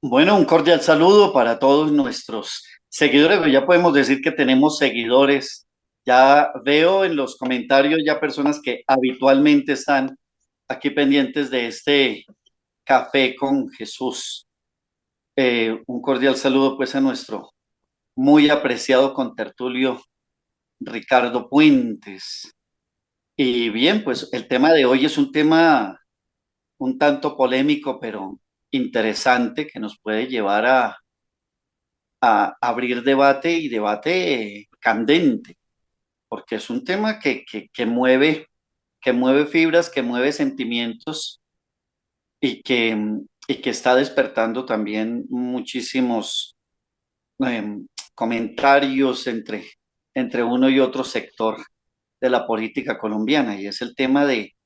Bueno, un cordial saludo para todos nuestros seguidores. Pues ya podemos decir que tenemos seguidores. Ya veo en los comentarios ya personas que habitualmente están aquí pendientes de este café con Jesús. Un cordial saludo pues a nuestro muy apreciado contertulio Ricardo Puentes. Y bien, pues el tema de hoy es un tema un tanto polémico, pero interesante que nos puede llevar a abrir debate y debate candente, porque es un tema que mueve fibras, que mueve sentimientos y y que está despertando también muchísimos eh, comentarios entre uno y otro sector de la política colombiana, y es el tema de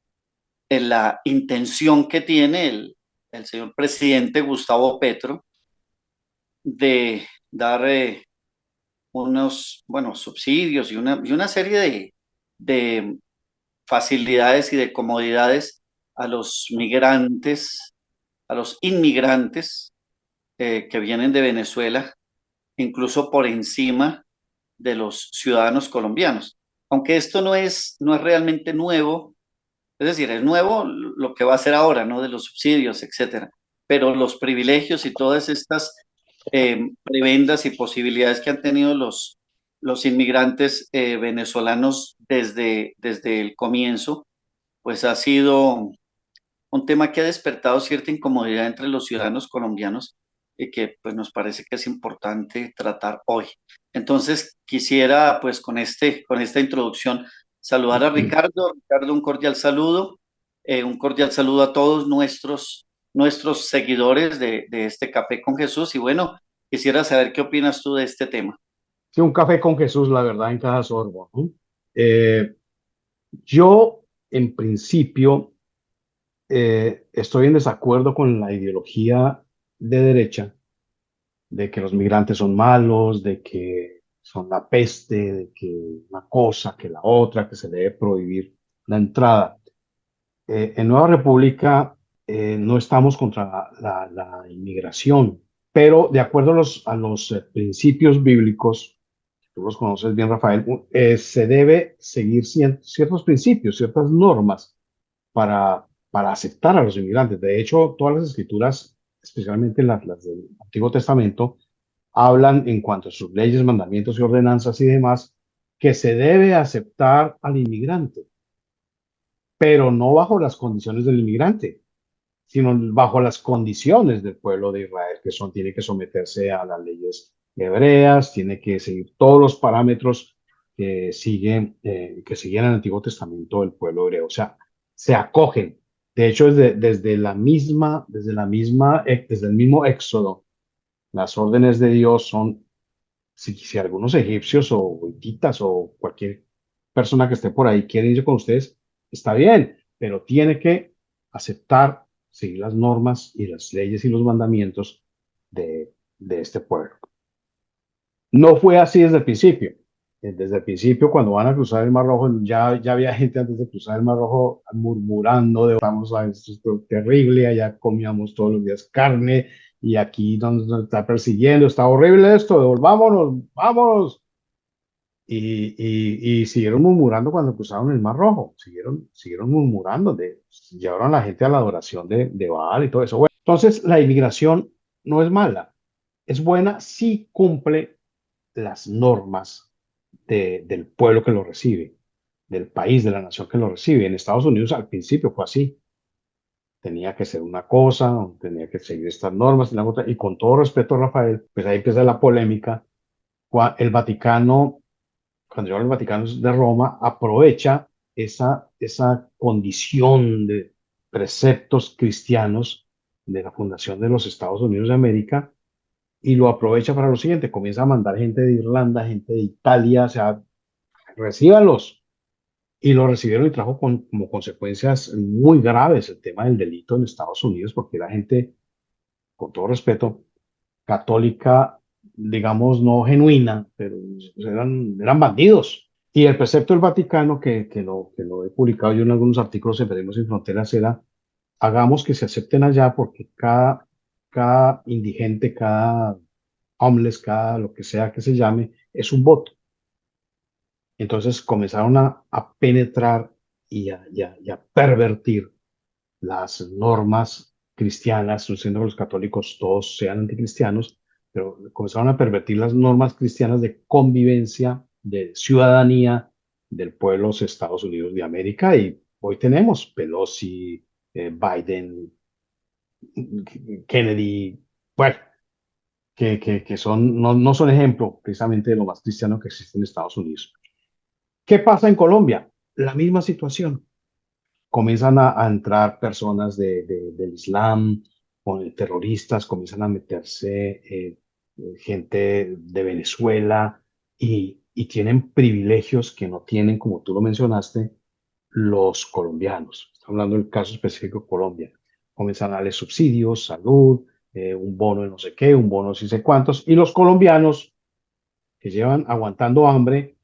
la intención que tiene el señor presidente Gustavo Petro de dar unos, bueno, subsidios y una serie de facilidades y de comodidades a los migrantes, a los inmigrantes que vienen de Venezuela, incluso por encima de los ciudadanos colombianos. Aunque esto no es realmente nuevo, es decir, es nuevo lo que va a hacer ahora, ¿no? De los subsidios, etcétera. Pero los privilegios y todas estas prebendas y posibilidades que han tenido los inmigrantes venezolanos desde el comienzo, pues ha sido un tema que ha despertado cierta incomodidad entre los ciudadanos colombianos y que pues nos parece que es importante tratar hoy. Entonces quisiera pues con esta introducción saludar a Ricardo. Ricardo, un cordial saludo, un cordial saludo a todos nuestros seguidores de este Café con Jesús y bueno, quisiera saber qué opinas tú de este tema. Sí, un café con Jesús, la verdad, en cada sorbo, ¿no? Eh, yo, en principio, estoy en desacuerdo con la ideología de derecha de que los migrantes son malos, de que son la peste, de que una cosa, que la otra, que se debe prohibir la entrada. En Nueva República no estamos contra la inmigración, pero de acuerdo a los principios bíblicos, tú los conoces bien, Rafael, se debe seguir ciertos principios, ciertas normas para aceptar a los inmigrantes. De hecho, todas las escrituras, especialmente las del Antiguo Testamento, hablan en cuanto a sus leyes, mandamientos y ordenanzas y demás, que se debe aceptar al inmigrante, pero no bajo las condiciones del inmigrante, sino bajo las condiciones del pueblo de Israel, que son, tiene que someterse a las leyes hebreas, tiene que seguir todos los parámetros que siguen el Antiguo Testamento del pueblo hebreo. O sea, se acogen. De hecho, desde el mismo Éxodo, las órdenes de Dios son, si algunos egipcios o hititas o cualquier persona que esté por ahí quiere irse con ustedes, está bien, pero tiene que aceptar, seguir las normas y las leyes y los mandamientos de este pueblo. No fue así desde el principio. Desde el principio, cuando van a cruzar el Mar Rojo, ya había gente antes de cruzar el Mar Rojo murmurando de, vamos a ver, esto es terrible, allá comíamos todos los días carne y aquí nos está persiguiendo, está horrible esto, devolvámonos, vámonos. Y siguieron murmurando cuando cruzaron el Mar Rojo, siguieron murmurando, llevaron a la gente a la adoración de Baal y todo eso. Bueno, entonces la inmigración no es mala, es buena si cumple las normas del pueblo que lo recibe, del país, de la nación que lo recibe. En Estados Unidos al principio fue así, tenía que ser una cosa, tenía que seguir estas normas y la otra, y con todo respeto, Rafael, pues ahí empieza la polémica. El Vaticano, cuando yo hablo del Vaticano es de Roma, aprovecha esa condición de preceptos cristianos de la fundación de los Estados Unidos de América y lo aprovecha para lo siguiente, comienza a mandar gente de Irlanda, gente de Italia, o sea, recíbanlos. Y lo recibieron y trajo como consecuencias muy graves el tema del delito en Estados Unidos, porque la gente, con todo respeto, católica, digamos, no genuina, pero eran bandidos. Y el precepto del Vaticano, que lo he publicado yo en algunos artículos en Periodismo Sin Fronteras, era hagamos que se acepten allá porque cada cada indigente, cada homeless, cada lo que sea que se llame, es un voto. Entonces comenzaron a penetrar y a pervertir las normas cristianas, no siendo que los católicos todos sean anticristianos, pero comenzaron a pervertir las normas cristianas de convivencia, de ciudadanía del pueblo de los Estados Unidos de América. Y hoy tenemos Pelosi, Biden, Kennedy, bueno, que son, no son ejemplo precisamente de lo más cristiano que existe en Estados Unidos. ¿Qué pasa en Colombia? La misma situación. Comienzan a entrar personas del Islam, con terroristas, comienzan a meterse gente de Venezuela y tienen privilegios que no tienen, como tú lo mencionaste, los colombianos. Estamos hablando del caso específico de Colombia. Comienzan a darles subsidios, salud, un bono de no sé qué, un bono de no sé cuántos, y los colombianos que llevan aguantando hambre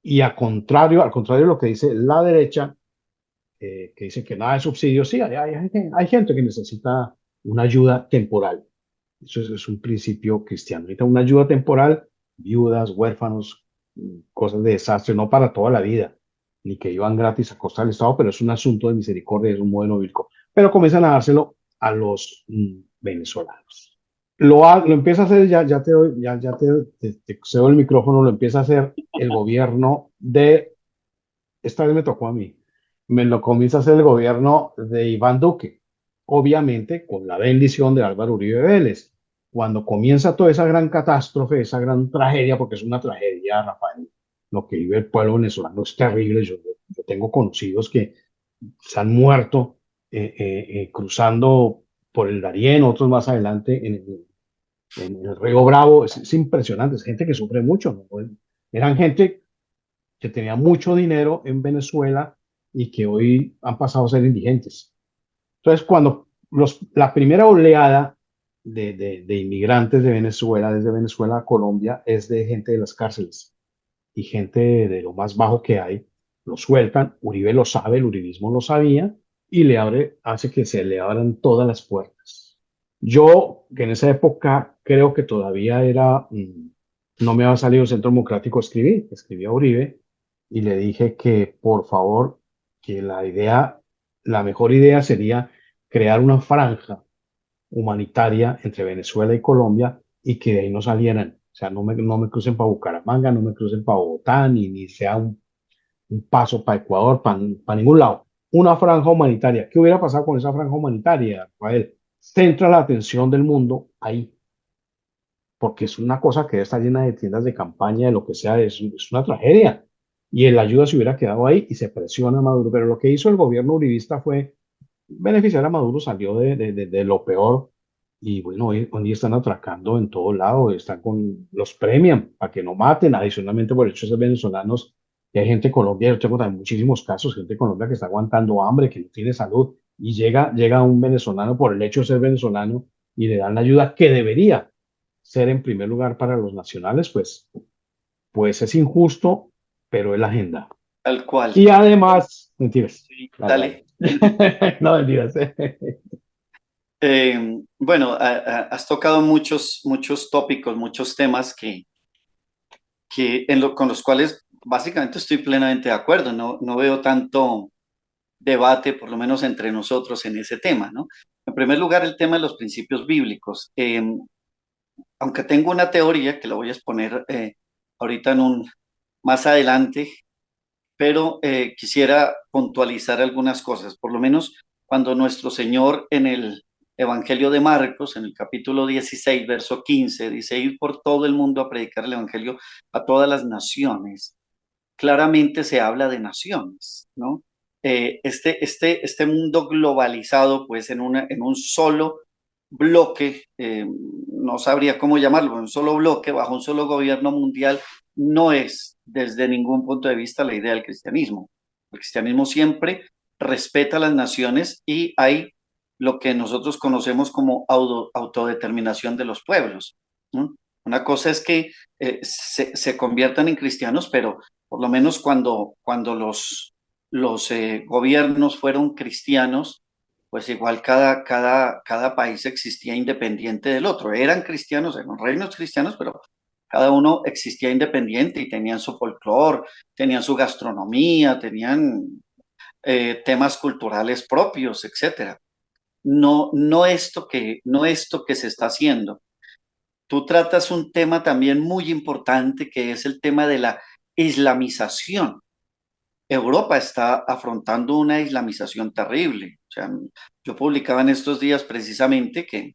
y al contrario de lo que dice la derecha, que dice que nada de subsidios, sí, hay gente que necesita una ayuda temporal. Eso es un principio cristiano. Necesita una ayuda temporal, viudas, huérfanos, cosas de desastre, no para toda la vida, ni que iban gratis a costa del Estado, pero es un asunto de misericordia, es un modelo bíblico. Pero comienzan a dárselo a los venezolanos. Lo empieza a hacer, te cedo el micrófono, lo empieza a hacer el gobierno esta vez me tocó a mí, me lo comienza a hacer el gobierno de Iván Duque, obviamente con la bendición de Álvaro Uribe Vélez. Cuando comienza toda esa gran catástrofe, esa gran tragedia, porque es una tragedia, Rafael, lo que vive el pueblo venezolano es terrible. Yo tengo conocidos que se han muerto cruzando por el Darién, otros más adelante en el Río Bravo. Es impresionante, es gente que sufre mucho, ¿no? Eran gente que tenían mucho dinero en Venezuela y que hoy han pasado a ser indigentes. Entonces, cuando la primera oleada de inmigrantes de Venezuela, desde Venezuela a Colombia, es de gente de las cárceles y gente de lo más bajo que hay, lo sueltan, Uribe lo sabe, el uribismo lo sabía, y hace que se le abran todas las puertas. Yo, que en esa época creo que todavía no me había salido Centro Democrático, escribí a Uribe y le dije que por favor, que la mejor idea sería crear una franja humanitaria entre Venezuela y Colombia y que de ahí no salieran. O sea, no me crucen para Bucaramanga, no me crucen para Bogotá, ni sea un paso para Ecuador, para ningún lado. Una franja humanitaria. ¿Qué hubiera pasado con esa franja humanitaria, Rafael? Centra la atención del mundo ahí, porque es una cosa que está llena de tiendas de campaña, de lo que sea, es una tragedia. Y la ayuda se hubiera quedado ahí y se presiona a Maduro. Pero lo que hizo el gobierno uribista fue beneficiar a Maduro, salió de lo peor. Y bueno, hoy están atracando en todo lado, los premian para que no maten, adicionalmente por el hecho de ser venezolanos. Y hay gente en Colombia, yo tengo también muchísimos casos, gente en Colombia que está aguantando hambre, que no tiene salud, y llega un venezolano por el hecho de ser venezolano y le dan la ayuda que debería ser en primer lugar para los nacionales. Pues es injusto, pero es la agenda. Tal cual. Y además, mentiras. Sí, Dale, dale. dale. No, mentiras. Bueno, has tocado muchos tópicos, muchos temas con los cuales básicamente estoy plenamente de acuerdo. No veo tanto debate, por lo menos entre nosotros, en ese tema, ¿no? En primer lugar, el tema de los principios bíblicos. Aunque tengo una teoría que la voy a exponer ahorita más adelante, pero quisiera puntualizar algunas cosas. Por lo menos cuando nuestro Señor en el Evangelio de Marcos, en el capítulo 16, verso 15, dice: ir por todo el mundo a predicar el Evangelio a todas las naciones. Claramente se habla de naciones, ¿no? Este mundo globalizado, pues en un solo bloque, no sabría cómo llamarlo, un solo bloque, bajo un solo gobierno mundial, no es desde ningún punto de vista la idea del cristianismo. El cristianismo siempre respeta las naciones y hay lo que nosotros conocemos como autodeterminación de los pueblos, ¿no? Una cosa es que se conviertan en cristianos, pero por lo menos cuando los gobiernos fueron cristianos, pues igual cada país existía independiente del otro. Eran cristianos, eran reinos cristianos, pero cada uno existía independiente y tenían su folclore, tenían su gastronomía, tenían temas culturales propios, etcétera. No esto que se está haciendo. Tú tratas un tema también muy importante que es el tema de la islamización. Europa está afrontando una islamización terrible. O sea, yo publicaba en estos días precisamente que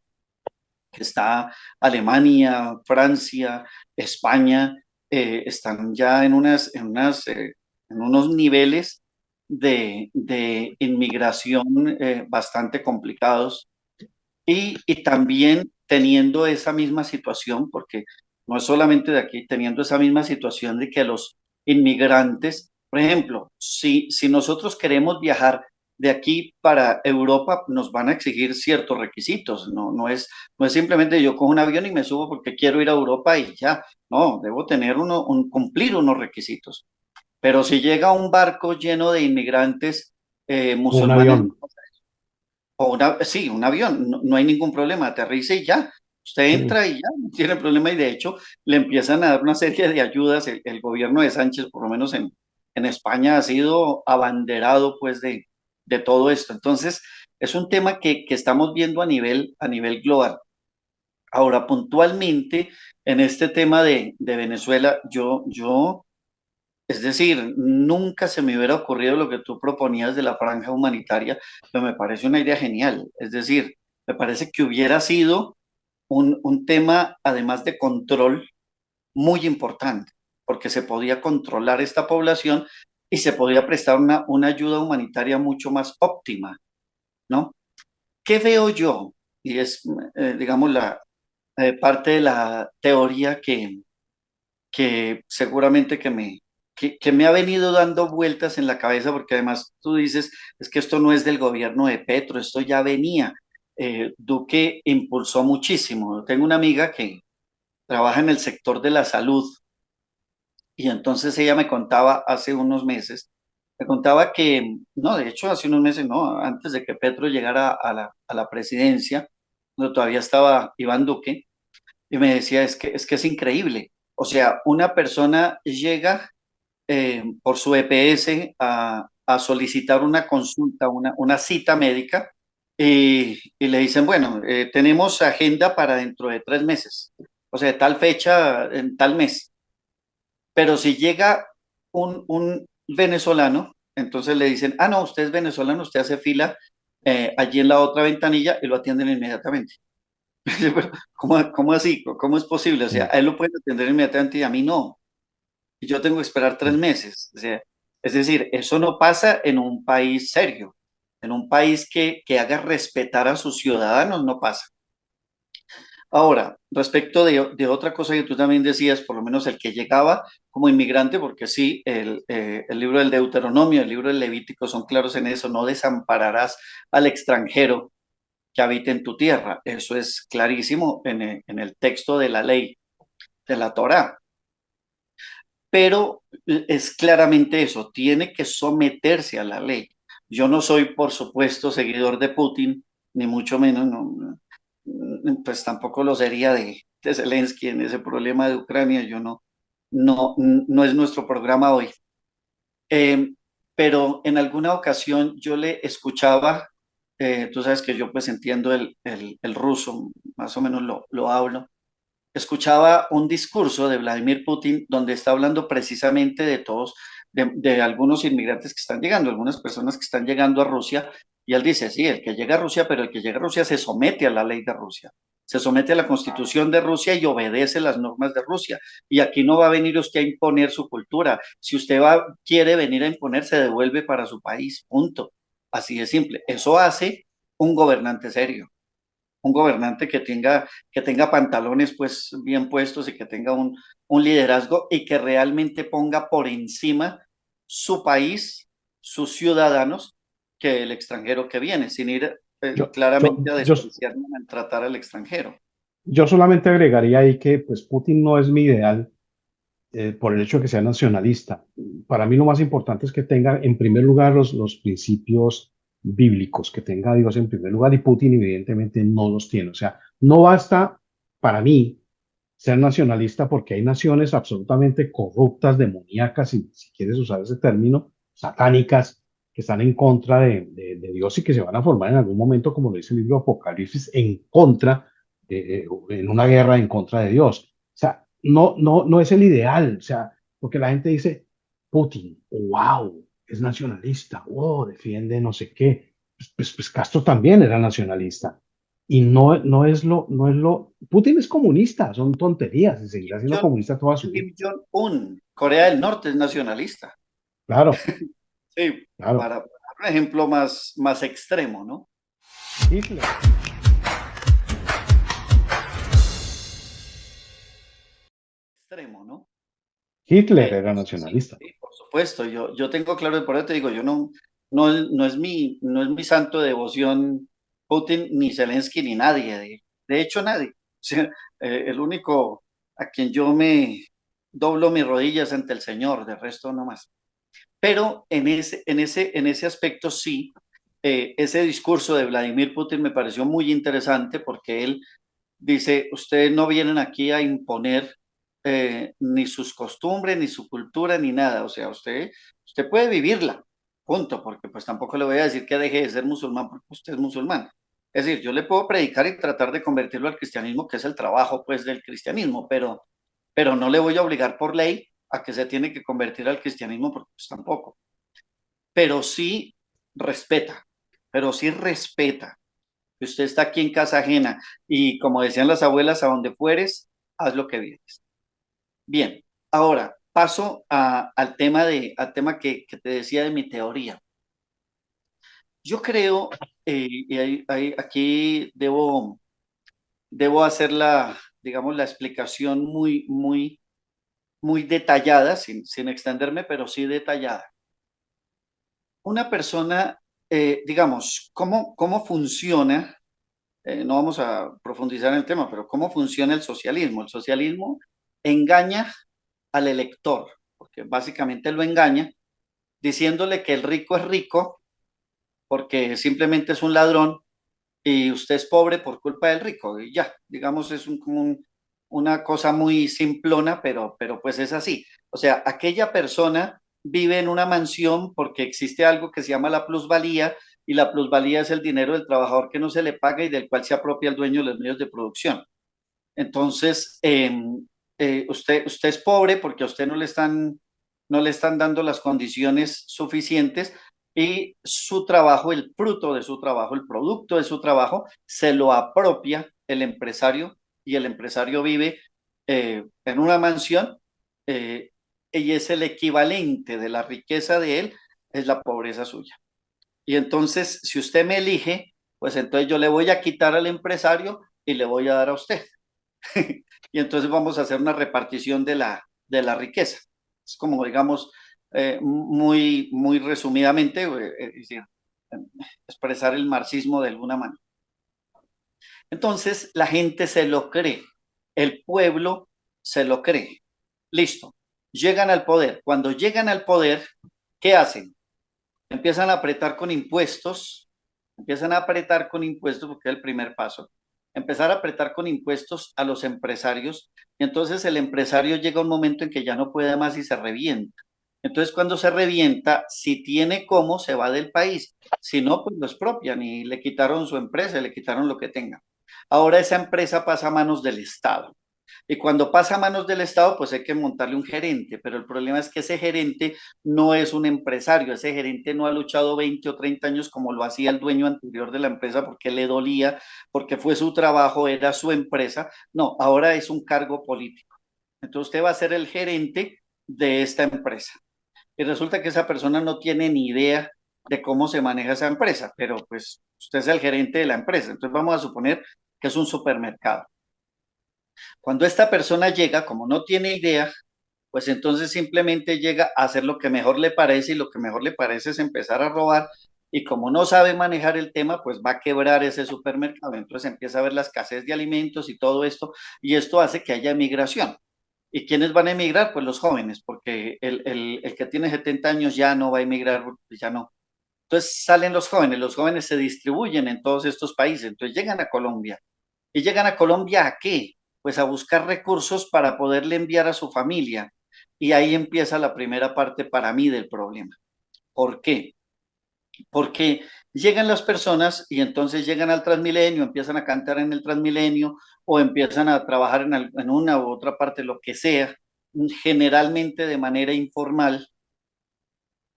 está Alemania, Francia, España, están ya en unos niveles de inmigración bastante complicados y también teniendo esa misma situación, porque no es solamente de aquí, teniendo esa misma situación de que los inmigrantes, por ejemplo, si nosotros queremos viajar de aquí para Europa, nos van a exigir ciertos requisitos, no es simplemente yo cojo un avión y me subo porque quiero ir a Europa y ya, no, debo tener cumplir unos requisitos. Pero si llega un barco lleno de inmigrantes Un musulmanes, avión. sí, un avión, no hay ningún problema, aterriza y ya. Usted Sí. entra y ya, no tiene problema y de hecho le empiezan a dar una serie de ayudas. El gobierno de Sánchez, por lo menos en España, ha sido abanderado pues de todo esto. Entonces, es un tema que estamos viendo a nivel global. Ahora, puntualmente, en este tema de Venezuela, es decir, nunca se me hubiera ocurrido lo que tú proponías de la franja humanitaria, pero me parece una idea genial. Es decir, me parece que hubiera sido un tema, además de control, muy importante, porque se podía controlar esta población y se podía prestar una ayuda humanitaria mucho más óptima, ¿no? ¿Qué veo yo? Y es, digamos, la parte de la teoría que seguramente que me ha venido dando vueltas en la cabeza, porque además tú dices, es que esto no es del gobierno de Petro, esto ya venía. Duque impulsó muchísimo. Tengo una amiga que trabaja en el sector de la salud y entonces ella me contaba hace unos meses, me contaba que, no, de hecho hace unos meses, no, antes de que Petro llegara a la presidencia, cuando todavía estaba Iván Duque, y me decía, es que es increíble. O sea, una persona llega por su EPS a solicitar una consulta, una cita médica, y le dicen, bueno, tenemos agenda para dentro de 3 meses, o sea, tal fecha, en tal mes. Pero si llega un venezolano, entonces le dicen, ah, no, usted es venezolano, usted hace fila allí en la otra ventanilla y lo atienden inmediatamente. Pero, cómo así? ¿Cómo es posible? O sea, Sí. a él lo pueden atender inmediatamente y a mí no. Y yo tengo que esperar 3 meses. O sea, es decir, eso no pasa en un país serio. En un país que haga respetar a sus ciudadanos, no pasa. Ahora, respecto de otra cosa que tú también decías, por lo menos el que llegaba como inmigrante, porque sí, el libro del Deuteronomio, el libro del Levítico son claros en eso, no desampararás al extranjero que habite en tu tierra. Eso es clarísimo en el texto de la ley, de la Torá. Pero es claramente eso, tiene que someterse a la ley. Yo no soy, por supuesto, seguidor de Putin, ni mucho menos, pues tampoco lo sería de Zelensky en ese problema de Ucrania, yo no es nuestro programa hoy. Eh, pero en alguna ocasión yo le escuchaba, tú sabes que yo pues entiendo el ruso, más o menos lo hablo, escuchaba un discurso de Vladimir Putin donde está hablando precisamente de todos, de algunos inmigrantes que están llegando, algunas personas que están llegando a Rusia, y él dice, sí, el que llega a Rusia, pero el que llega a Rusia se somete a la ley de Rusia, se somete a la constitución de Rusia y obedece las normas de Rusia. Y aquí no va a venir usted a imponer su cultura. Si usted quiere venir a imponer, se devuelve para su país, punto. Así de simple. Eso hace un gobernante serio, un gobernante que tenga pantalones pues bien puestos y que tenga un liderazgo y que realmente ponga por encima su país, sus ciudadanos, que el extranjero que viene, sin ir Yo, yo, claramente a yo, despreciar ni a maltratar al extranjero. yo solamente agregaría ahí que pues Putin no es mi ideal por el hecho de que sea nacionalista. Para mí lo más importante es que tenga en primer lugar los principios bíblicos, que tenga a Dios en primer lugar, y Putin evidentemente no los tiene. O sea, no basta para mí ser nacionalista porque hay naciones absolutamente corruptas, demoníacas, si quieres usar ese término, satánicas, que están en contra de Dios y que se van a formar en algún momento, como lo dice el libro de Apocalipsis, en contra, en una guerra en contra de Dios. O sea, no es el ideal, o sea, porque la gente dice, Putin, wow, es nacionalista, wow, defiende no sé qué. Pues Castro también era nacionalista. Y no es lo, Putin es comunista, son tonterías, y seguirá Kim siendo Jong, comunista toda su vida. Kim Jong-un, Corea del Norte es nacionalista. Claro, Sí, claro. para un ejemplo más extremo, ¿no? Hitler, Extremo, ¿no? Hitler era Sí, nacionalista. sí, por supuesto, yo tengo claro, por eso te digo, yo no es mi santo de devoción Putin, ni Zelensky, ni nadie, de hecho nadie. O sea, el único a quien yo me doblo mis rodillas ante el Señor, de resto no más. Pero en ese aspecto sí, ese discurso de Vladimir Putin me pareció muy interesante porque él dice, ustedes no vienen aquí a imponer ni sus costumbres, ni su cultura, ni nada. O sea, usted puede vivirla, punto, porque pues tampoco le voy a decir que deje de ser musulmán porque usted es musulmán. Es decir, yo le puedo predicar y tratar de convertirlo al cristianismo, que es el trabajo pues del cristianismo, pero no le voy a obligar por ley a que se tiene que convertir al cristianismo porque pues tampoco. Pero sí respeta, pero sí respeta que usted está aquí en casa ajena y como decían las abuelas, a donde fueres, haz lo que vienes. Bien, ahora paso al tema que te decía de mi teoría. Yo creo, y aquí debo hacer digamos, la explicación muy, muy, muy detallada, sin extenderme, pero sí detallada. Una persona, digamos, ¿cómo funciona? No vamos a profundizar en el tema, pero ¿cómo funciona el socialismo? El socialismo engaña al elector, porque básicamente lo engaña diciéndole que el rico es rico porque simplemente es un ladrón y usted es pobre por culpa del rico. Y ya, digamos, es una cosa muy simplona, pero pues es así. O sea, aquella persona vive en una mansión porque existe algo que se llama la plusvalía y la plusvalía es el dinero del trabajador que no se le paga y del cual se apropia el dueño de los medios de producción. Entonces, usted es pobre porque a usted no le están dando las condiciones suficientes y su trabajo, el fruto de su trabajo, el producto de su trabajo, se lo apropia el empresario y el empresario vive en una mansión y es el equivalente de la riqueza de él, es la pobreza suya. Y entonces, si usted me elige, pues entonces yo le voy a quitar al empresario y le voy a dar a usted. Y entonces vamos a hacer una repartición de la riqueza. Es como, digamos, muy, muy resumidamente, es decir, expresar el marxismo de alguna manera. Entonces, la gente se lo cree, el pueblo se lo cree. Listo, llegan al poder. Cuando llegan al poder, ¿qué hacen? Empiezan a apretar con impuestos, empiezan a apretar con impuestos porque es el primer paso, empezar a apretar con impuestos a los empresarios y entonces el empresario llega a un momento en que ya no puede más y se revienta. Entonces cuando se revienta, si tiene cómo, se va del país, si no, pues lo expropian y le quitaron su empresa, le quitaron lo que tenga. Ahora esa empresa pasa a manos del Estado. Y cuando pasa a manos del Estado, pues hay que montarle un gerente, pero el problema es que ese gerente no es un empresario, ese gerente no ha luchado 20 o 30 años como lo hacía el dueño anterior de la empresa porque le dolía, porque fue su trabajo, era su empresa. No, ahora es un cargo político. Entonces usted va a ser el gerente de esta empresa. Y resulta que esa persona no tiene ni idea de cómo se maneja esa empresa, pero pues usted es el gerente de la empresa. Entonces vamos a suponer que es un supermercado. Cuando esta persona llega, como no tiene idea, pues entonces simplemente llega a hacer lo que mejor le parece y lo que mejor le parece es empezar a robar y como no sabe manejar el tema, pues va a quebrar ese supermercado. Entonces empieza a ver la escasez de alimentos y todo esto y esto hace que haya migración. ¿Y quiénes van a emigrar? Pues los jóvenes, porque el que tiene 70 años ya no va a emigrar, ya no. Entonces salen los jóvenes se distribuyen en todos estos países, entonces llegan a Colombia. ¿Y llegan a Colombia a qué? Pues a buscar recursos para poderle enviar a su familia. Y ahí empieza la primera parte para mí del problema. ¿Por qué? Porque llegan las personas y entonces llegan al Transmilenio, empiezan a cantar en el Transmilenio o empiezan a trabajar en una u otra parte, lo que sea, generalmente de manera informal,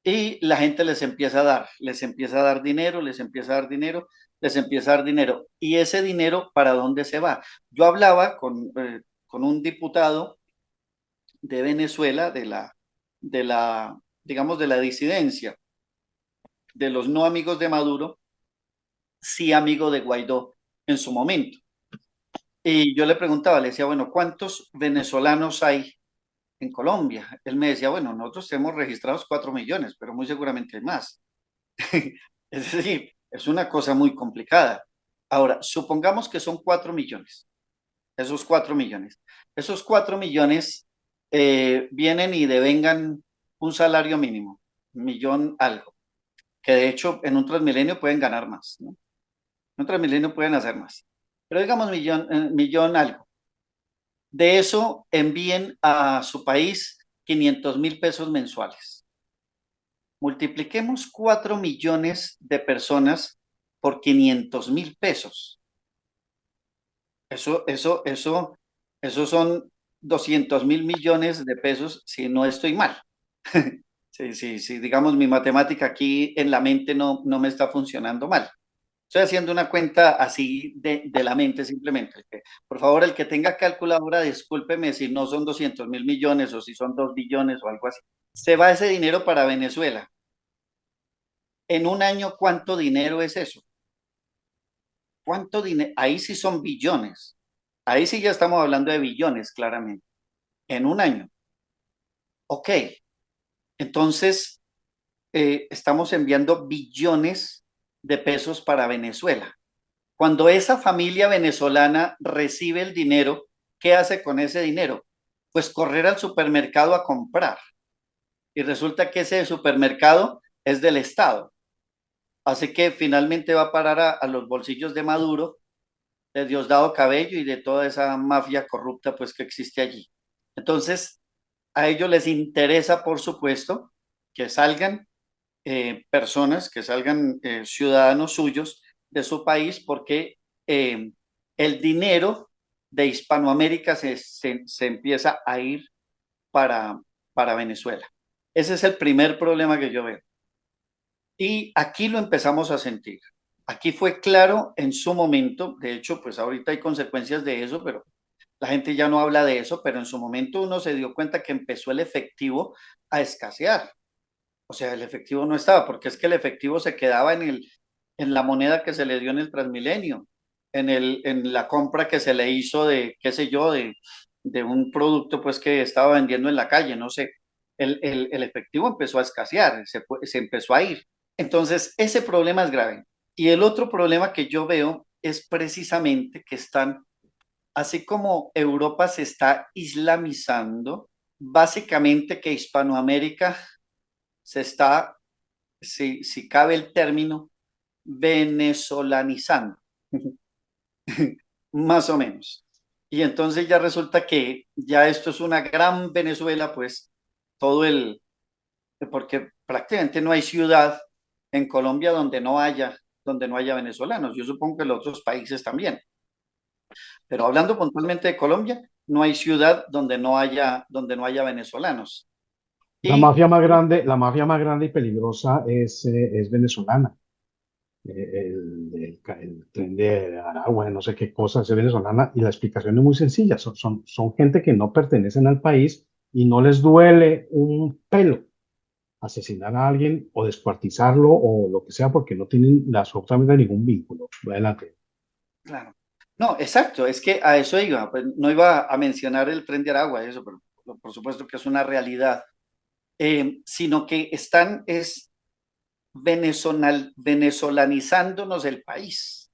y la gente les empieza a dar dinero, les empieza a dar dinero, les empieza a dar dinero. ¿Y ese dinero para dónde se va? Yo hablaba con un diputado de Venezuela, digamos, de la disidencia, de los no amigos de Maduro, sí amigo de Guaidó en su momento. Y yo le preguntaba, le decía, bueno, ¿cuántos venezolanos hay en Colombia? Él me decía, bueno, nosotros tenemos registrados 4 millones, pero muy seguramente hay más. Es decir, es una cosa muy complicada. Ahora, supongamos que son 4 millones, esos 4 millones. Esos 4 millones vienen y devengan un salario mínimo, un millón algo, que de hecho en un Transmilenio pueden ganar más, ¿no? En un Transmilenio pueden hacer más. Pero digamos millón algo. De eso envíen a su país 500.000 pesos mensuales. Multipliquemos 4 millones de personas por 500.000 pesos. Eso son 200.000 millones de pesos, si no estoy mal. Sí, sí, sí, digamos, mi matemática aquí en la mente no me está funcionando mal. Estoy haciendo una cuenta así de la mente simplemente. Por favor, el que tenga calculadora, discúlpeme si no son 200.000 millones o si son 2 billones o algo así. Se va ese dinero para Venezuela. En un año, ¿cuánto dinero es eso? ¿Cuánto dinero? Ahí sí son billones. Ahí sí ya estamos hablando de billones, claramente. En un año. Ok. Entonces, estamos enviando billones de pesos para Venezuela. Cuando esa familia venezolana recibe el dinero, ¿qué hace con ese dinero? Pues correr al supermercado a comprar. Y resulta que ese supermercado es del Estado. Así que finalmente va a parar a los bolsillos de Maduro, de Diosdado Cabello y de toda esa mafia corrupta pues que existe allí. Entonces, a ellos les interesa, por supuesto, que salgan personas, que salgan ciudadanos suyos de su país, porque el dinero de Hispanoamérica se empieza a ir para, para Venezuela. Ese es el primer problema que yo veo. Y aquí lo empezamos a sentir. Aquí fue claro en su momento, de hecho, pues ahorita hay consecuencias de eso, pero la gente ya no habla de eso, pero en su momento uno se dio cuenta que empezó el efectivo a escasear. O sea, el efectivo no estaba, porque es que el efectivo se quedaba en la moneda que se le dio en el Transmilenio, en la compra que se le hizo de, qué sé yo, de un producto pues que estaba vendiendo en la calle, no sé. El efectivo empezó a escasear, se empezó a ir. Entonces, ese problema es grave. Y el otro problema que yo veo es precisamente que están, así como Europa se está islamizando, básicamente que Hispanoamérica se está, si cabe el término, venezolanizando, más o menos. Y entonces ya resulta que ya esto es una gran Venezuela, pues todo porque prácticamente no hay ciudad en Colombia donde no haya venezolanos. Yo supongo que en los otros países también. Pero hablando puntualmente de Colombia, no hay ciudad donde no haya venezolanos. Y La mafia más grande y peligrosa es venezolana. El tren de Aragua, no sé qué cosa, es venezolana. Y la explicación es muy sencilla. Son gente que no pertenecen al país y no les duele un pelo asesinar a alguien o descuartizarlo o lo que sea porque no tienen absolutamente ningún vínculo. Adelante. claro. No, exacto, es que a eso iba, pues no iba a mencionar el tren de Aragua, eso, pero por supuesto que es una realidad, sino que están venezolanizándonos el país.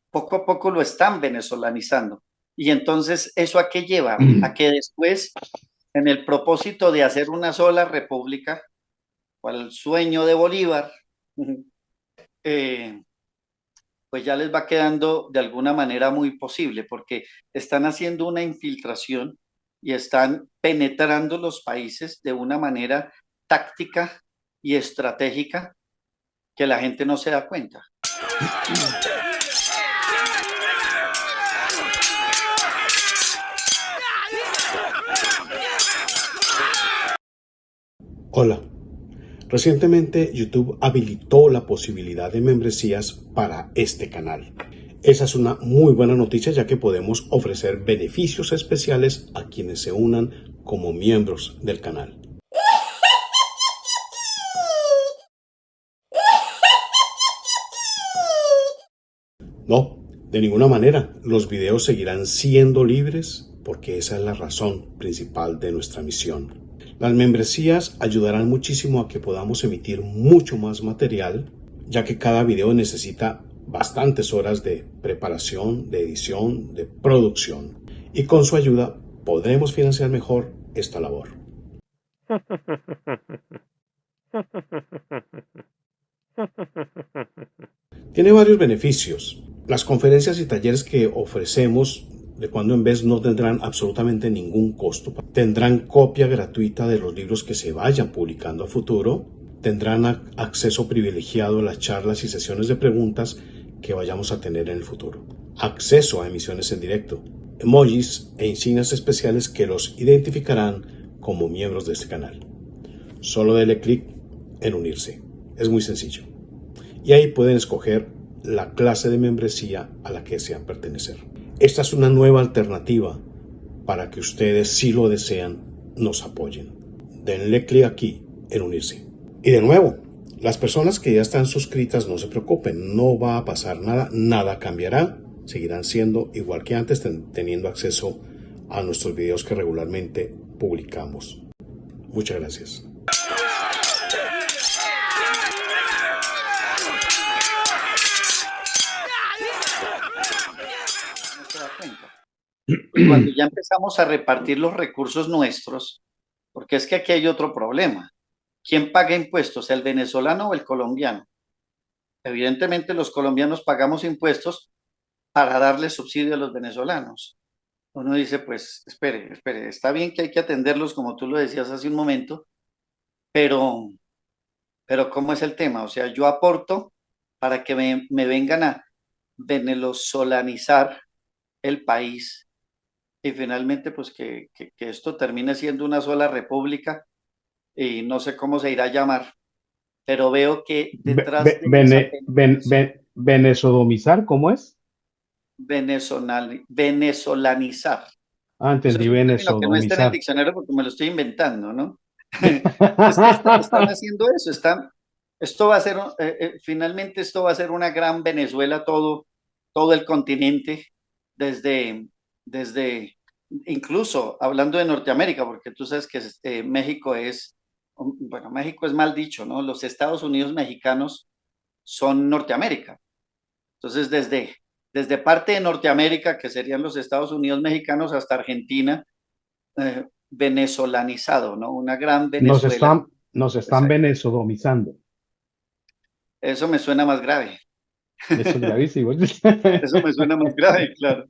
Poco a poco lo están venezolanizando. Y entonces, ¿eso a qué lleva? A que después, en el propósito de hacer una sola república, cual sueño de Bolívar, eh, pues ya les va quedando de alguna manera muy posible, porque están haciendo una infiltración y están penetrando los países de una manera táctica y estratégica que la gente no se da cuenta. Hola. Recientemente YouTube habilitó la posibilidad de membresías para este canal. Esa es una muy buena noticia, ya que podemos ofrecer beneficios especiales a quienes se unan como miembros del canal. No, de ninguna manera. Los videos seguirán siendo libres porque esa es la razón principal de nuestra misión. Las membresías ayudarán muchísimo a que podamos emitir mucho más material, ya que cada video necesita bastantes horas de preparación, de edición, de producción. Y con su ayuda podremos financiar mejor esta labor. Tiene varios beneficios. Las conferencias y talleres que ofrecemos de cuando en vez no tendrán absolutamente ningún costo. Tendrán copia gratuita de los libros que se vayan publicando a futuro. Tendrán acceso privilegiado a las charlas y sesiones de preguntas que vayamos a tener en el futuro. Acceso a emisiones en directo, emojis e insignias especiales que los identificarán como miembros de este canal. Solo dele clic en unirse. Es muy sencillo. Y ahí pueden escoger la clase de membresía a la que desean pertenecer. Esta es una nueva alternativa para que ustedes, si lo desean, nos apoyen. Denle clic aquí en unirse. Y de nuevo, las personas que ya están suscritas, no se preocupen, no va a pasar nada, nada cambiará, seguirán siendo igual que antes, teniendo acceso a nuestros videos que regularmente publicamos. Muchas gracias. Y cuando ya empezamos a repartir los recursos nuestros, porque es que aquí hay otro problema. ¿Quién paga impuestos, el venezolano o el colombiano? Evidentemente los colombianos pagamos impuestos para darle subsidio a los venezolanos. Uno dice, pues, espere, está bien que hay que atenderlos, como tú lo decías hace un momento, pero, ¿cómo es el tema? O sea, yo aporto para que me vengan a venezolanizar el país y finalmente, pues, que esto termine siendo una sola república y no sé cómo se irá a llamar, pero veo que detrás de esa Venezodomizar, ¿cómo es? venezolanizar. Ah, Eso entendí, es un término que no está en el venezodomizar. diccionario porque me lo estoy inventando, ¿no? Es que están haciendo eso, esto va a ser, finalmente esto va a ser una gran Venezuela, todo el continente, desde, incluso hablando de Norteamérica, porque tú sabes que México bueno, México es mal dicho, ¿no? Los Estados Unidos mexicanos son Norteamérica. Entonces, desde parte de Norteamérica, que serían los Estados Unidos mexicanos, hasta Argentina, venezolanizado, ¿no? Una gran Nos Venezuela. están, nos están venezodomizando. Eso me suena más grave. Eso es gravísimo. Eso me suena más grave, claro.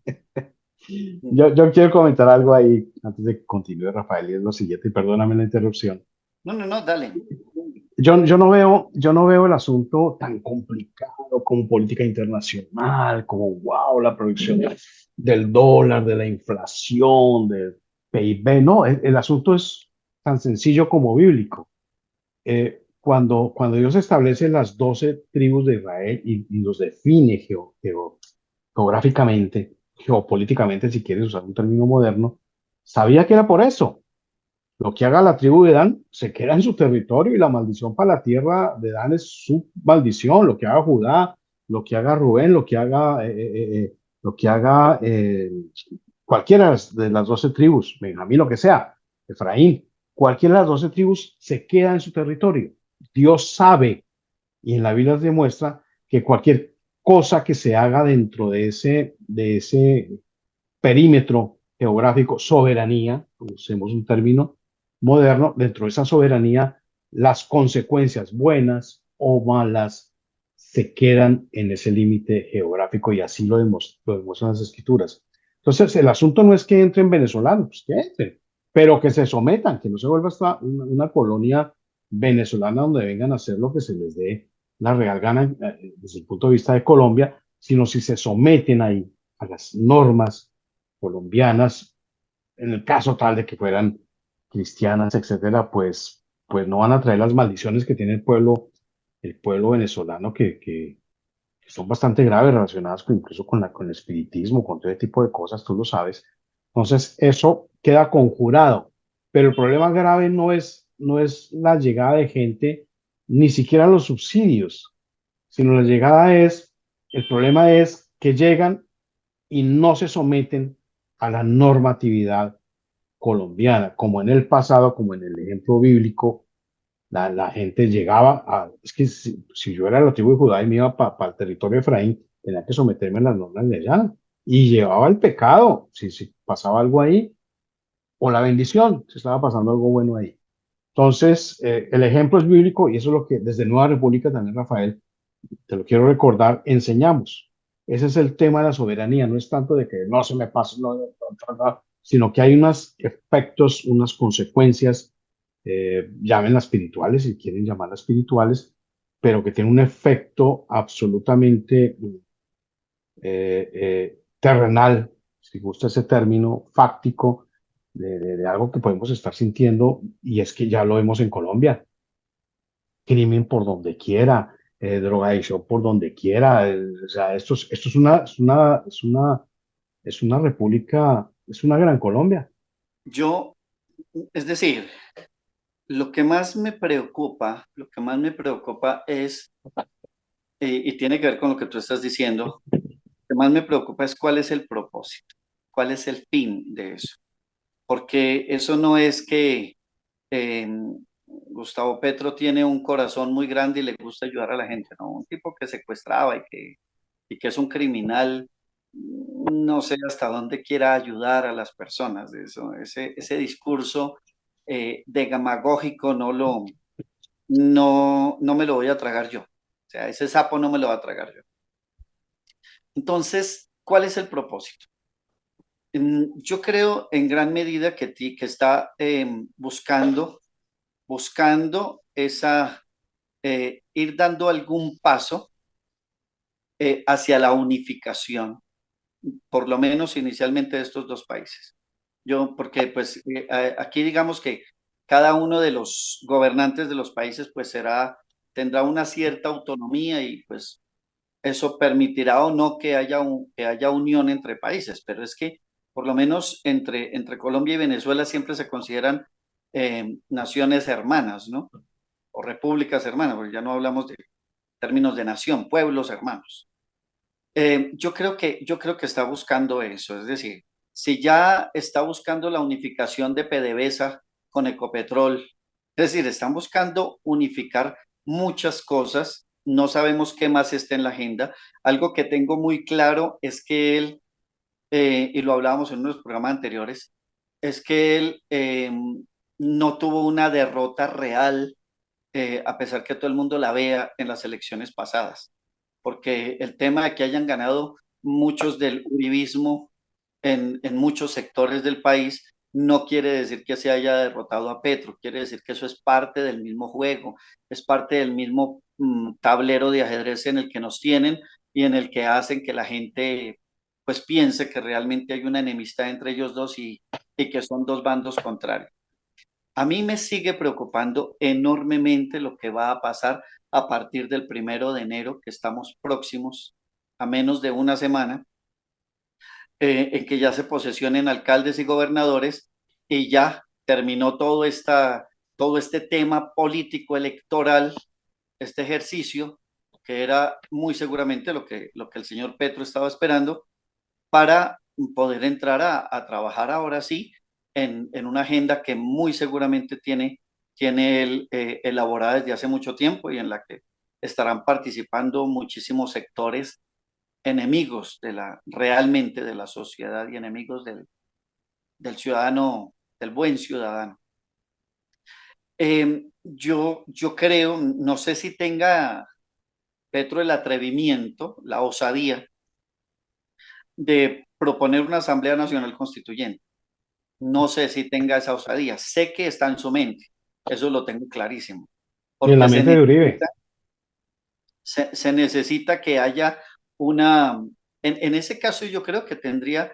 Yo quiero comentar algo ahí antes de que continúe, Rafael, y es lo siguiente, y perdóname la interrupción. No, dale. Yo no veo el asunto tan complicado como política internacional, como wow, la producción del dólar, de la inflación, del PIB. No, el asunto es tan sencillo como bíblico. Cuando Dios establece las 12 tribus de Israel y los define geográficamente, geopolíticamente, si quieres usar un término moderno, sabía que era por eso. Lo que haga la tribu de Dan se queda en su territorio y la maldición para la tierra de Dan es su maldición. Lo que haga Judá, lo que haga Rubén, lo que haga cualquiera de las 12 tribus, Benjamín, lo que sea, Efraín, cualquiera de las 12 tribus se queda en su territorio. Dios sabe, y en la Biblia demuestra que cualquier cosa que se haga dentro de ese perímetro geográfico, soberanía, usemos un término moderno, dentro de esa soberanía, las consecuencias buenas o malas se quedan en ese límite geográfico y así lo demuestran las escrituras. Entonces, el asunto no es que entren venezolanos, pues que entren, pero que se sometan, que no se vuelva esta una colonia venezolana donde vengan a hacer lo que se les dé la real gana desde el punto de vista de Colombia, sino si se someten ahí a las normas colombianas, en el caso tal de que fueran cristianas, etcétera, pues no van a traer las maldiciones que tiene el pueblo venezolano, que son bastante graves, relacionadas incluso con el espiritismo, con todo ese tipo de cosas, tú lo sabes. Entonces, eso queda conjurado. Pero el problema grave no es la llegada de gente, ni siquiera los subsidios, sino el problema es que llegan y no se someten a la normatividad colombiana, como en el pasado, como en el ejemplo bíblico, la gente llegaba es que si yo era de la tribu de Judá y me iba para el territorio de Efraín, tenía que someterme a las normas de allá y llevaba el pecado, si pasaba algo ahí, o la bendición, si estaba pasando algo bueno ahí. Entonces, el ejemplo es bíblico y eso es lo que desde Nueva República también, Rafael, te lo quiero recordar, enseñamos. Ese es el tema de la soberanía, no es tanto de que no se me pase, sino que hay unos efectos, unas consecuencias, llámenlas espirituales, si quieren llamarlas espirituales, pero que tienen un efecto absolutamente terrenal, si gusta ese término, fáctico, de algo que podemos estar sintiendo, y es que ya lo vemos en Colombia, crimen por donde quiera, drogadicción por donde quiera. O sea, esto es una república, es una gran Colombia. Yo, es decir, lo que más me preocupa es, y tiene que ver con lo que tú estás diciendo, lo que más me preocupa es cuál es el propósito, cuál es el fin de eso. Porque eso no es que eh, Gustavo Petro tiene un corazón muy grande y le gusta ayudar a la gente, ¿no? Un tipo que secuestraba y que es un criminal, no sé hasta dónde quiera ayudar a las personas. Ese discurso demagógico no me lo voy a tragar yo. O sea, ese sapo no me lo va a tragar yo. Entonces, ¿cuál es el propósito? Yo creo en gran medida que está buscando ir dando algún paso hacia la unificación, por lo menos inicialmente de estos dos países. Porque pues aquí digamos que cada uno de los gobernantes de los países pues tendrá una cierta autonomía y pues eso permitirá o no que haya unión entre países, pero es que por lo menos entre Colombia y Venezuela siempre se consideran naciones hermanas, ¿no? O repúblicas hermanas, porque ya no hablamos de términos de nación, pueblos hermanos. Yo creo que está buscando eso, es decir, si ya está buscando la unificación de PDVSA con Ecopetrol, es decir, están buscando unificar muchas cosas, no sabemos qué más está en la agenda. Algo que tengo muy claro es que él, y lo hablábamos en unos programas anteriores, es que él no tuvo una derrota real, a pesar que todo el mundo la vea en las elecciones pasadas, porque el tema de que hayan ganado muchos del uribismo en muchos sectores del país no quiere decir que se haya derrotado a Petro, quiere decir que eso es parte del mismo juego, es parte del mismo tablero de ajedrez en el que nos tienen y en el que hacen que la gente pues piense que realmente hay una enemistad entre ellos dos y que son dos bandos contrarios. A mí me sigue preocupando enormemente lo que va a pasar a partir del 1 de enero, que estamos próximos a menos de una semana, en que ya se posesionen alcaldes y gobernadores y ya terminó todo este tema político electoral, este ejercicio, que era muy seguramente lo que el señor Petro estaba esperando para poder entrar a trabajar ahora sí en una agenda que muy seguramente tiene él elaborada desde hace mucho tiempo y en la que estarán participando muchísimos sectores enemigos realmente de la sociedad y enemigos del ciudadano, del buen ciudadano. Yo creo, no sé si tenga Petro el atrevimiento, la osadía de proponer una Asamblea Nacional Constituyente. No sé si tenga esa osadía. Sé que está en su mente. Eso lo tengo clarísimo. Y en la Porque mente de Uribe. se necesita que haya una... En ese caso yo creo que tendría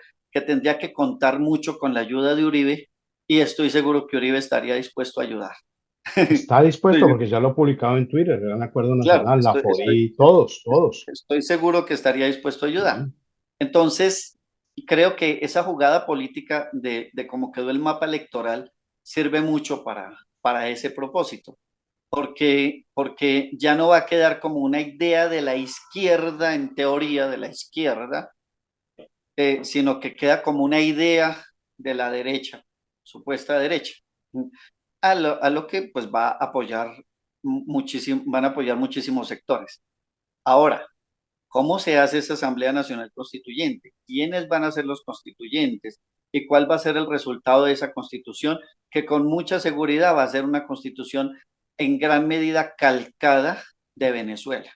que contar mucho con la ayuda de Uribe y estoy seguro que Uribe estaría dispuesto a ayudar. Está dispuesto Estoy- porque ya lo ha publicado en Twitter, el Gran Acuerdo claro, Nacional, la POI, todos, todos. estoy seguro que estaría dispuesto a ayudar. Ujú. Entonces, creo que esa jugada política de cómo quedó el mapa electoral sirve mucho para ese propósito, porque ya no va a quedar como una idea de la izquierda, en teoría de la izquierda, sino que queda como una idea de la derecha, supuesta derecha, a lo que pues va a apoyar muchísimo, van a apoyar muchísimos sectores. Ahora, ¿cómo se hace esa Asamblea Nacional Constituyente? ¿Quiénes van a ser los constituyentes? ¿Y cuál va a ser el resultado de esa constitución? Que con mucha seguridad va a ser una constitución en gran medida calcada de Venezuela.